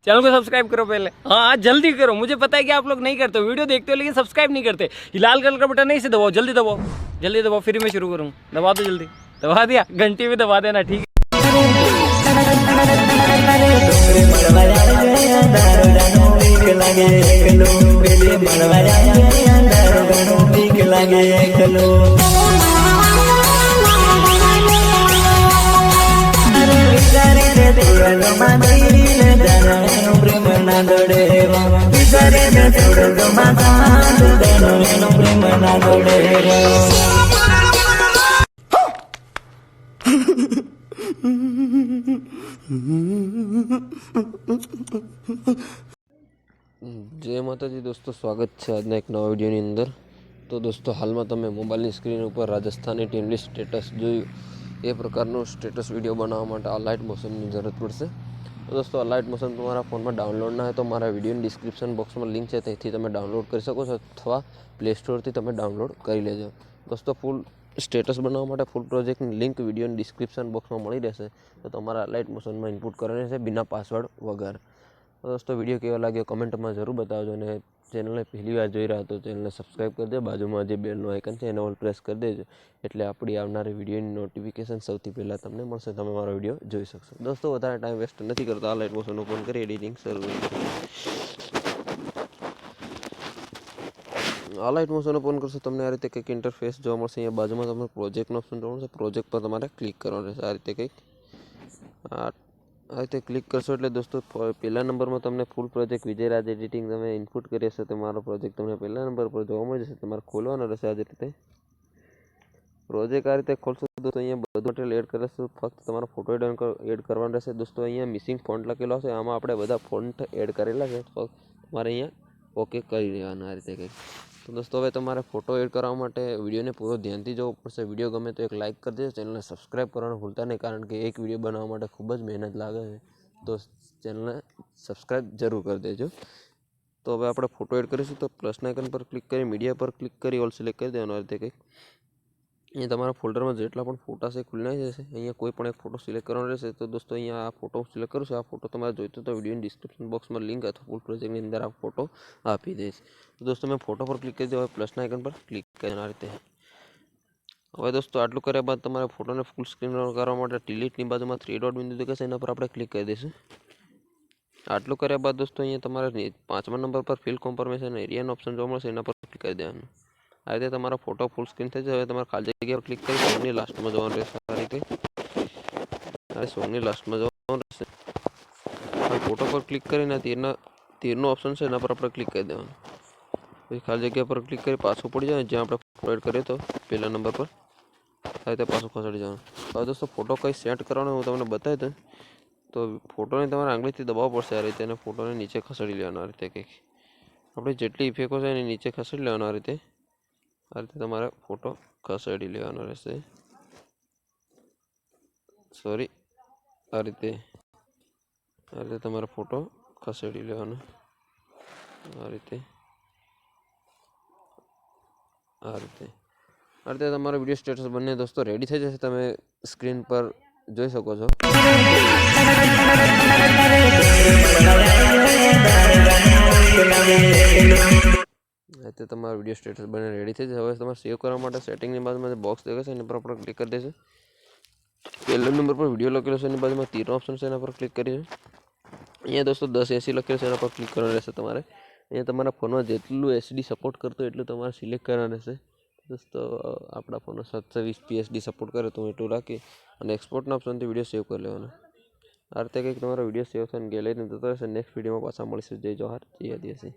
Channel को subscribe करो पहले। हाँ जल्दी करो, मुझे पता है कि आप लोग नहीं करते हो, वीडियो देखते हो लेकिन सब्सक्राइब नहीं करते। ये लाल कलर का बटन है, इसे दबाओ, जल्दी दबाओ, जल्दी दबाओ, फिर मैं शुरू करूँ। दबा दो जल्दी, दबा दिया, घंटी भी दबा देना, ठीक है। जय माताजी दोस्तों, स्वागत है आज एक नवा विडियोनी अंदर। तो दोस्तों हाल में तमे मोबाइल स्क्रीन पर राजस्थानी टीमनी स्टेटस जोयुं ए प्रकारनो स्टेटस विडियो बनावा माटे आ लाइट मोशन की जरूरत पड़शे। तो दोस्तों आ लाइट मोशन तुम्हारा फोन में डाउनलॉड ना है तो मारा विडियो डिस्क्रिप्शन बॉक्स में लिंक है, त्याथी तमे डाउनलॉड कर सको छो अथवा प्ले स्टोर थी तमे डाउनलॉड करी लेजो। दोस्तों फूल स्टेटस बनावा माटे full project link video description box में मळी रहेशे। तो तमारा लाइट मोशन में इनपुट करवानुं छे बिना पासवर्ड वगर। तो दोस्तों विडियो केवा लाग्यो कमेंट में जरूर बताओ ने चैनल ने पहली बार जोई रहा तो चैनल ने सब्सक्राइब कर दे, बाजू में जो बेल नो आइकन है एना पर प्रेस कर देजो एटले आपणी आवनारी विडियो नोटिफिकेशन सौथी पहला तमने मळशे, तमे मारो विडियो जोई शकशो। दोस्तों वधारे टाइम वेस्ट नहीं करता, लाइट मोशन ओपन करी एडिटिंग शरू आ लाइट मोशन ओपन करशो तमने आ रीते कंईक इंटरफेस जोवा मळशे। अहींया बाजुमां तमने प्रोजेक्टनो ऑप्शन जोवा मळशे, प्रोजेक्ट पर तमारे क्लिक करवानुं रहेशे। आ रीते कंईक आ रीते क्लिक करशो एटले दोस्तों पहला नंबर में तमने फूल प्रोजेक्ट विजयराज एडिटिंग तमे इनपुट करी हशे तो मारो प्रोजेक्ट तमने पहला नंबर पर जोवा मळी जशे। तमारे खोलवानो रहेशे आ रीते प्रोजेक्ट। आ रीते खोलशो दोस्तों अहींया बधुं मटेरियल एड करशो, फक्त तमारो फोटो एड करवानो रहेशे। दोस्तों अहींया मिसिंग फॉन्ट लखेलो हशे, आमां आपणे बधा फॉन्ट एड करेला छे, फक्त तमारे अहींया ओके करी देवानुं आ रीते कंईक। तो दोस्तों हवे तमारे फोटो एड करवा माटे विडियो ने पूरो ध्यानथी जोवो पड़शे। विडियो गमे तो एक लाइक कर देजो, चैनल ने सब्सक्राइब करवानुं भूलता नहीं, कारण के एक विडियो बनाववा माटे खूब ज मेहनत लागे छे। तो चैनल ने सब्सक्राइब जरूर कर देजो। तो हवे आपणे फोटो एड करीशुं तो प्लस आइकन पर क्लिक करी मीडिया पर क्लिक करी ऑल सिलेक्ट कर देवानुं। आ रीते कंईक अहीं तमारा फोल्डर में जेटला पण फोटा छे खुली जशे। अहीं कोई पण एक फोटो सिलेक्ट करवानो रहेशे। तो दोस्तों अहीं आ फोटो सिलेक्ट करूं छुं। आ फोटो तमारे जोईतो तो विडियो डिस्क्रिप्शन बॉक्स में लिंक अथवा फूल प्रोजेक्ट अंदर आ फोटो आपी दईश। तो दोस्तों मैं फोटो पर क्लिक कर दो, प्लस आइकन पर क्लिक कर आ रीते। हवे दोस्तों आटलू कर्या बाद तमारे फोटो ने फूल स्क्रीन करवा माटे डिलीटनी बाजुमां 3 डॉट बिंदु देखाशे, एना पर आपणे क्लिक कर दईशुं। आटलू कर्या बाद दोस्तों अहीं तमारे 5मा नंबर पर फिल कॉन्फर्मेशन एरियानो ऑप्शन जोवा मळशे, एना पर क्लिक कर देवानुं। आ रीते तमारा फोटो फूल स्क्रीन थई जशे। हवे तमारे खाली जग्या पर क्लिक करी सॉन्गनी लास्ट में जवानुं रहेशे। आ रीते आ सॉन्गनी लास्ट में जवानुं रहेशे। हवे फोटो पर क्लिक करीने तीरनो ऑप्शन छे एना पर आपणे क्लिक कर देवानुं। પછી ખાલી જગ્યા પર ક્લિક કરી પાછું પડી જાય જ્યાં આપણે ફોટો એડ કર્યો તો પહેલા નંબર પર આ રીતે પાછું ખસેડી જવાનું। હવે દોસ્તો ફોટો કઈ સેટ કરવાનો હું તમને બતાવી દઉં। તો ફોટોને તમારે આંગળીથી દબાવવો પડશે આ રીતે અને ફોટોને નીચે ખસેડી લેવાનો આ રીતે કંઈક। આપણે જેટલી ઇફેક્ટો છે એની નીચે ખસેડી લેવાનો આ રીતે તમારે ફોટો ખસેડી લેવાનો રહેશે। સોરી આ રીતે તમારે ફોટો ખસેડી લેવાનો આ રીતે તમારો વિડિયો સ્ટેટસ બંને દોસ્તો રેડી થઈ જશે, તમે સ્ક્રીન પર જોઈ શકો છો। అయితే તમારો વિડિયો સ્ટેટસ બને રેડી થઈ જશે। હવે તમારે સેવ કરવા માટે સેટિંગની બાજુમાં બોક્સ દેખાશે એના પર આપણે ક્લિક કરી દઈશું। પહેલા નંબર પર વિડિયો લખેલો છે એની બાજુમાં તીરનો ઓપ્શન છે એના પર ક્લિક કરીશું। અહીંયા દોસ્તો 1080 લખેલું છે એના પર ક્લિક કરવાનું રહેશે તમારે। અહીંયા તમારા ફોનમાં જેટલું એચડી સપોર્ટ કરતો એટલું તમારે સિલેક્ટ કરવાનું રહેશે। दोस्तों अपना फोन 720 पीएचडी सपोर्ट करे तो एटू राखी और एक्सपोर्टना ऑप्शन थी विडियो सेव कर लेवानो। आ रीते कंईक तमारो विडियो सेव थईने गैलरीमां जतो रहेशे। नेक्स्ट विडियो में पाछा मळीशुं। जय जोहार, जय आदिवासी।